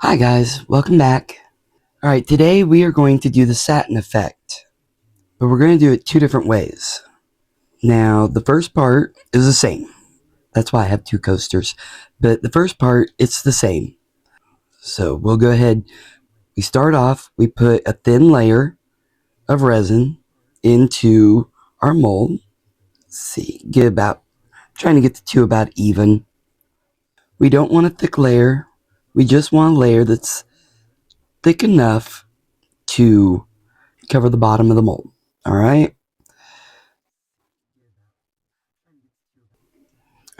Hi guys, welcome back. Alright, today we are going to do the satin effect, but we're going to do it two different ways. Now, the first part is the same. That's why I have two coasters. But the first part, it's the same. So we'll go ahead. We start off, we put a thin layer of resin into our mold. Let's see, trying to get the two about even. We don't want a thick layer. We just want a layer that's thick enough to cover the bottom of the mold. Alright?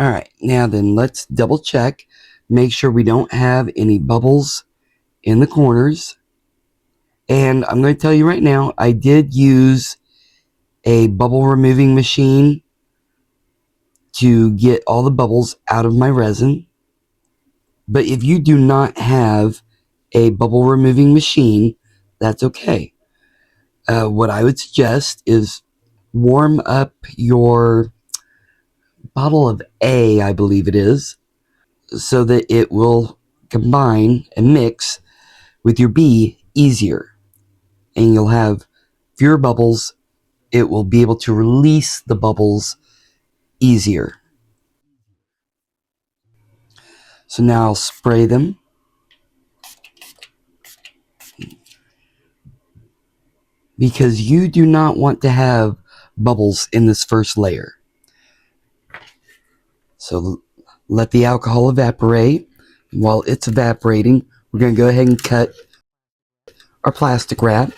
Alright, now then let's double check. Make sure we don't have any bubbles in the corners. And I'm going to tell you right now, I did use a bubble removing machine to get all the bubbles out of my resin. But if you do not have a bubble removing machine, that's okay. What I would suggest is warm up your bottle of A, I believe it is, so that it will combine and mix with your B easier. And you'll have fewer bubbles. It will be able to release the bubbles easier. So now I'll spray them. Because you do not want to have bubbles in this first layer. So let the alcohol evaporate. While it's evaporating, we're going to go ahead and cut our plastic wrap.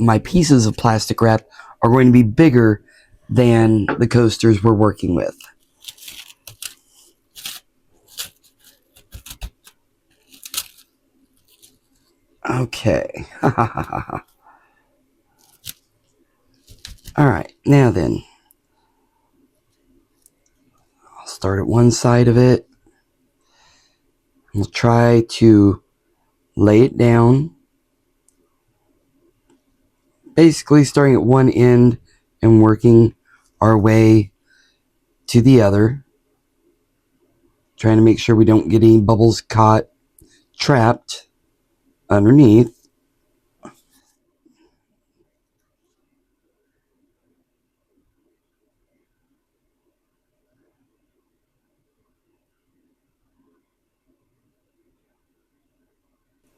My pieces of plastic wrap are going to be bigger than the coasters we're working with. Okay. Alright, now then. I'll start at one side of it. We'll try to lay it down. Basically starting at one end and working our way to the other. Trying to make sure we don't get any bubbles trapped underneath.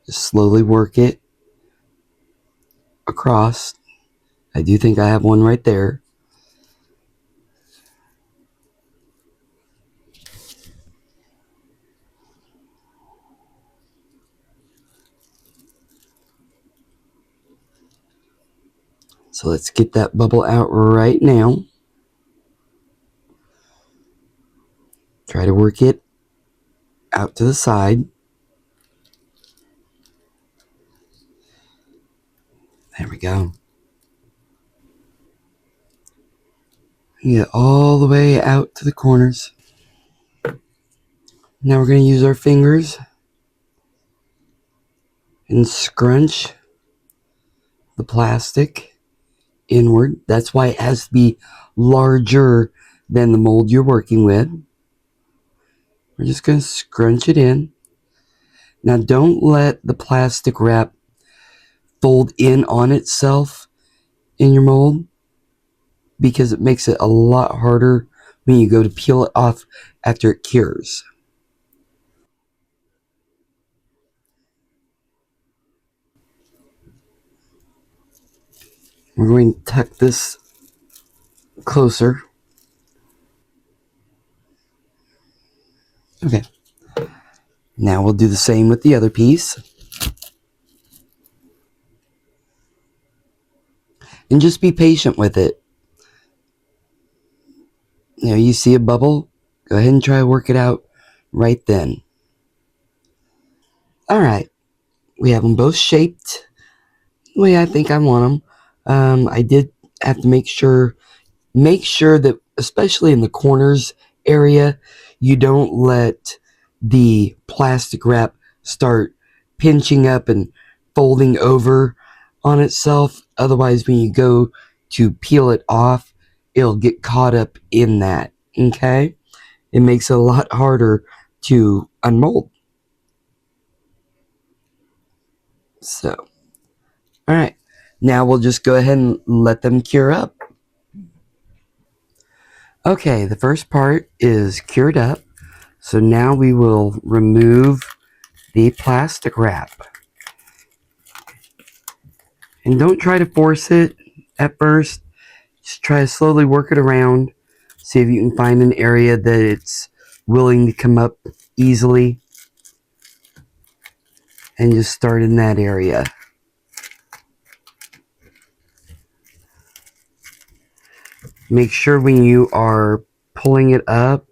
Just slowly work it across. I do think I have one right there. So let's get that bubble out right now. Try to work it out to the side. There we go. Get all the way out to the corners. Now we're going to use our fingers and scrunch the plastic inward. That's why it has to be larger than the mold you're working with. We're just going to scrunch it in. Now don't let the plastic wrap fold in on itself in your mold, because it makes it a lot harder when you go to peel it off after it cures. We're going to tuck this closer. Okay. Now we'll do the same with the other piece. And just be patient with it. You know, you see a bubble, go ahead and try to work it out right then. Alright, we have them both shaped the way I think I want them. I did have to make sure that especially in the corners area, you don't let the plastic wrap start pinching up and folding over on itself. Otherwise, when you go to peel it off, it'll get caught up in that. Okay? It makes it a lot harder to unmold. So, all right. Now we'll just go ahead and let them cure up. Okay, the first part is cured up. So now we will remove the plastic wrap. And don't try to force it at first. Just try to slowly work it around. See if you can find an area that it's willing to come up easily. And just start in that area. Make sure when you are pulling it up,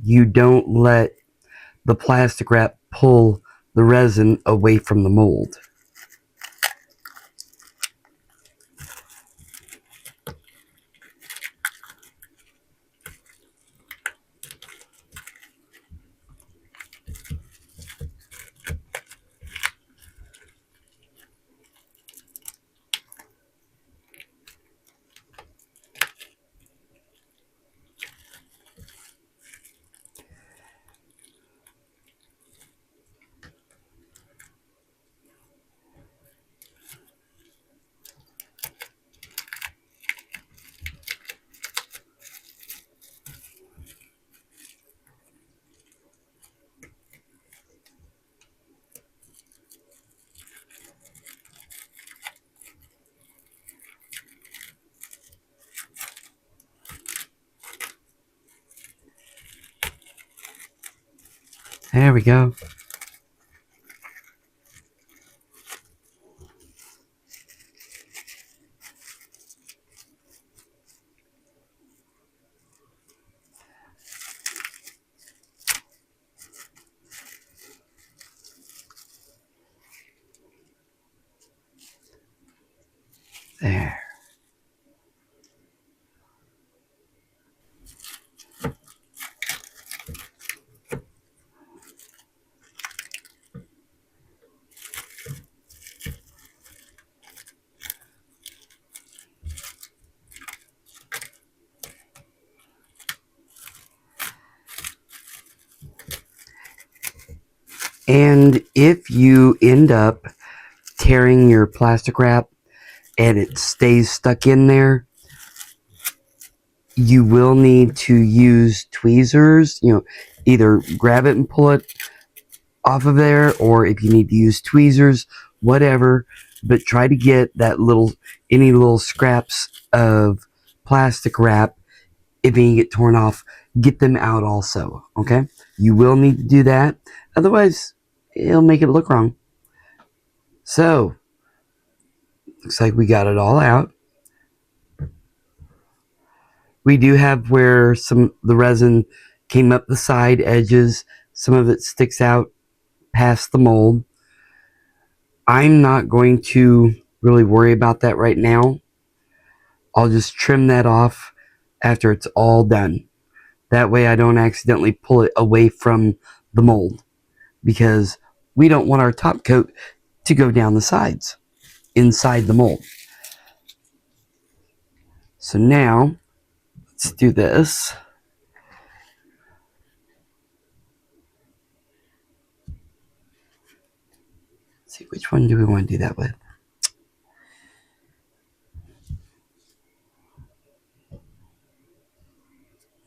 you don't let the plastic wrap pull the resin away from the mold. There we go. There. And if you end up tearing your plastic wrap and it stays stuck in there, you will need to use tweezers. Either grab it and pull it off of there, or if you need to use tweezers, whatever. But try to get any little scraps of plastic wrap. If you get torn off, get them out also. Okay, you will need to do that. Otherwise, it'll make it look wrong. So, looks like we got it all out. We do have where the resin came up the side edges. Some of it sticks out past the mold. I'm not going to really worry about that right now. I'll just trim that off after it's all done. That way I don't accidentally pull it away from the mold, because we don't want our top coat to go down the sides inside the mold. So now let's do this. Let's see, which one do we want to do that with?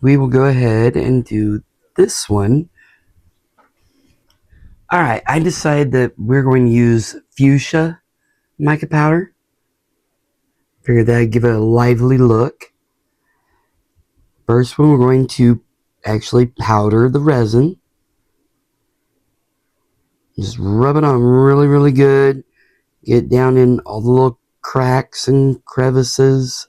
We will go ahead and do this one. Alright, I decided that we're going to use fuchsia mica powder. Figured that'd give it a lively look. First one, we're going to actually powder the resin. Just rub it on really, really good. Get down in all the little cracks and crevices.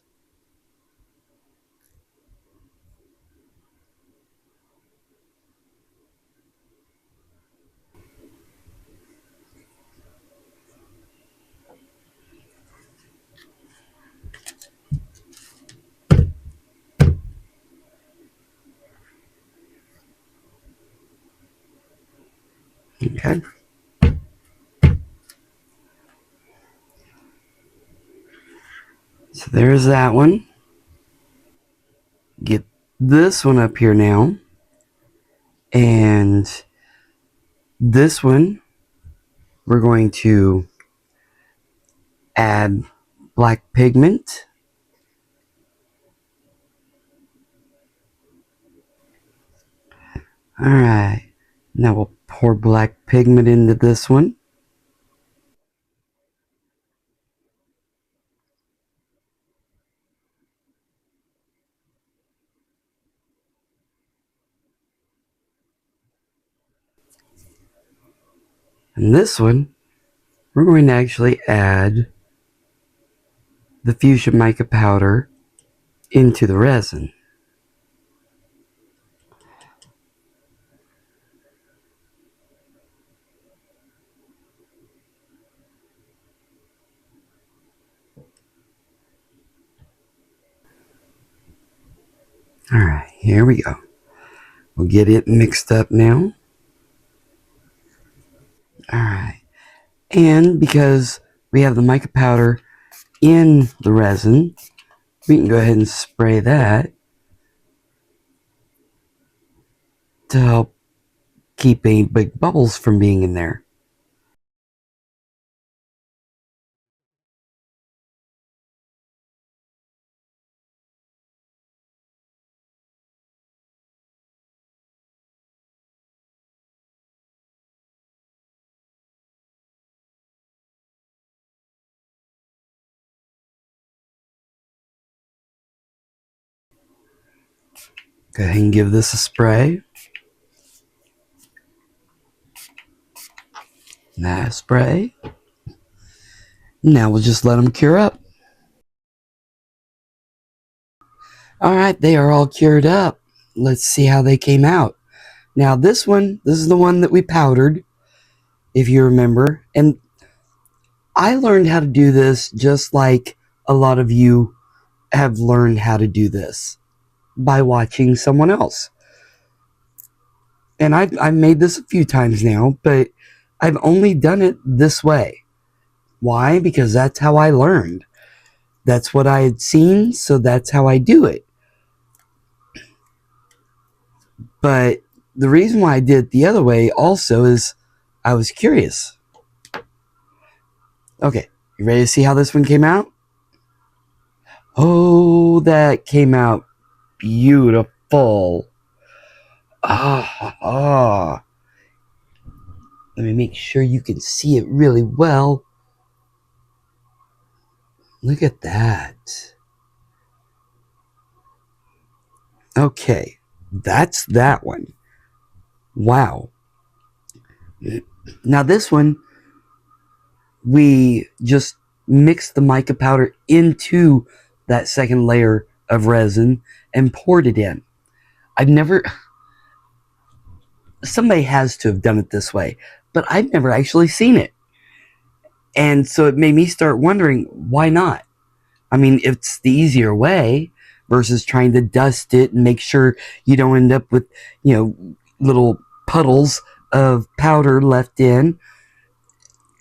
Okay. So there's that one. Get this one up here now. And this one, we're going to add black pigment. Alright. Now we'll pour black pigment into this one. And this one, we're going to actually add the fuchsia mica powder into the resin. Alright, here we go. We'll get it mixed up now. Alright. And because we have the mica powder in the resin, we can go ahead and spray that to help keep any big bubbles from being in there. Go ahead and give this a spray. That spray. Now we'll just let them cure up. Alright, they are all cured up. Let's see how they came out. Now this is the one that we powdered, if you remember. And I learned how to do this just like a lot of you have learned how to do this, by watching someone else. And I've made this a few times now, but I've only done it this way. Why? Because that's how I learned. That's what I had seen, so that's how I do it. But the reason why I did it the other way also is I was curious. Okay, you ready to see how this one came out? Oh, that came out beautiful. Ah. Let me make sure you can see it really well. Look at that. Okay, that's that one. Wow. Now this one, we just mixed the mica powder into that second layer of resin and poured it in. Somebody has to have done it this way, but I've never actually seen it. And so it made me start wondering, why not? I mean, it's the easier way versus trying to dust it and make sure you don't end up with, little puddles of powder left in.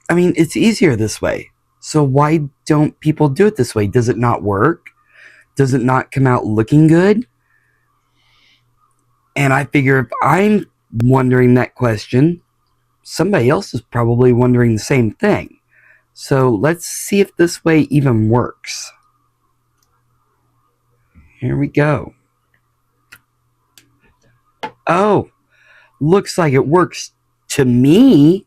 I mean, it's easier this way. So why don't people do it this way? Does it not work? Does it not come out looking good? And I figure if I'm wondering that question, somebody else is probably wondering the same thing. So let's see if this way even works. Here we go. Oh, looks like it works to me.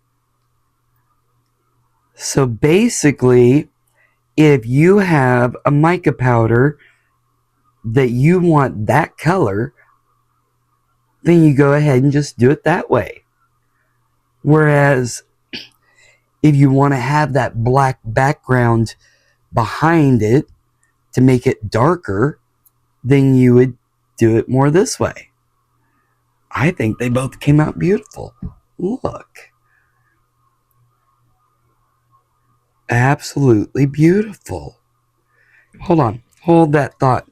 So basically, if you have a mica powder that you want that color, then you go ahead and just do it that way. Whereas if you want to have that black background behind it to make it darker, then you would do it more this way. I think they both came out beautiful. Look. Absolutely beautiful. Hold on. Hold that thought.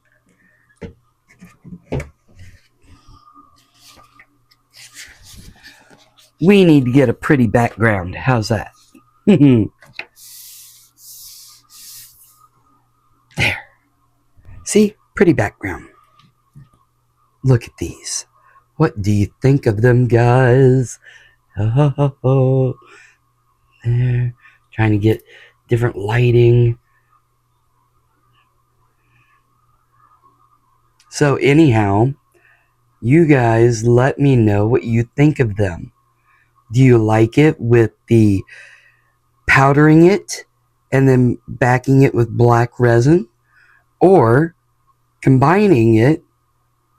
We need to get a pretty background. How's that? There. See? Pretty background. Look at these. What do you think of them, guys? Oh, there. Trying to get different lighting. So anyhow, you guys let me know what you think of them. Do you like it with the powdering it and then backing it with black resin, or combining it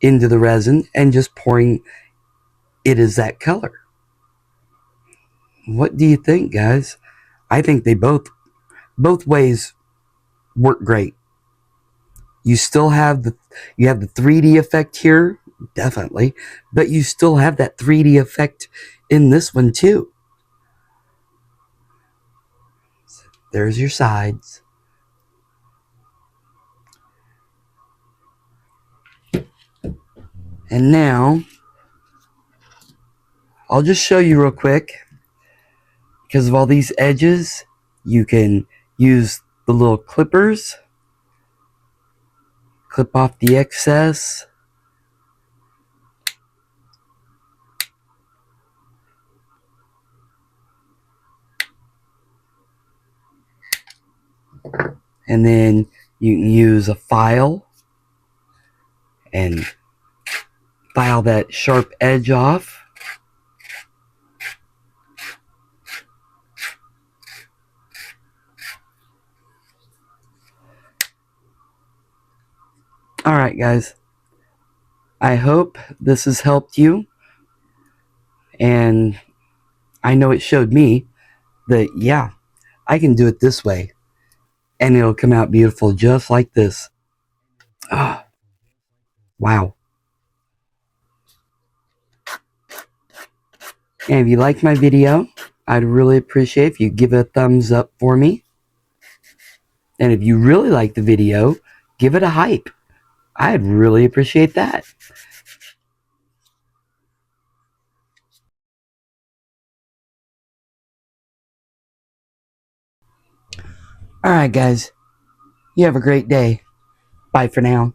into the resin and just pouring it as that color? What do you think, guys? I think they both ways work great. You still have the 3D effect here, definitely, but you still have that 3D effect in this one too. There's your sides. And now, I'll just show you real quick. Because of all these edges, you can use the little clippers. Clip off the excess. And then you can use a file and file that sharp edge off. Alright guys, I hope this has helped you, and I know it showed me that, yeah, I can do it this way, and it'll come out beautiful just like this. Oh, wow. And if you like my video, I'd really appreciate if you give it a thumbs up for me. And if you really like the video, give it a hype. I'd really appreciate that. Alright guys, you have a great day. Bye for now.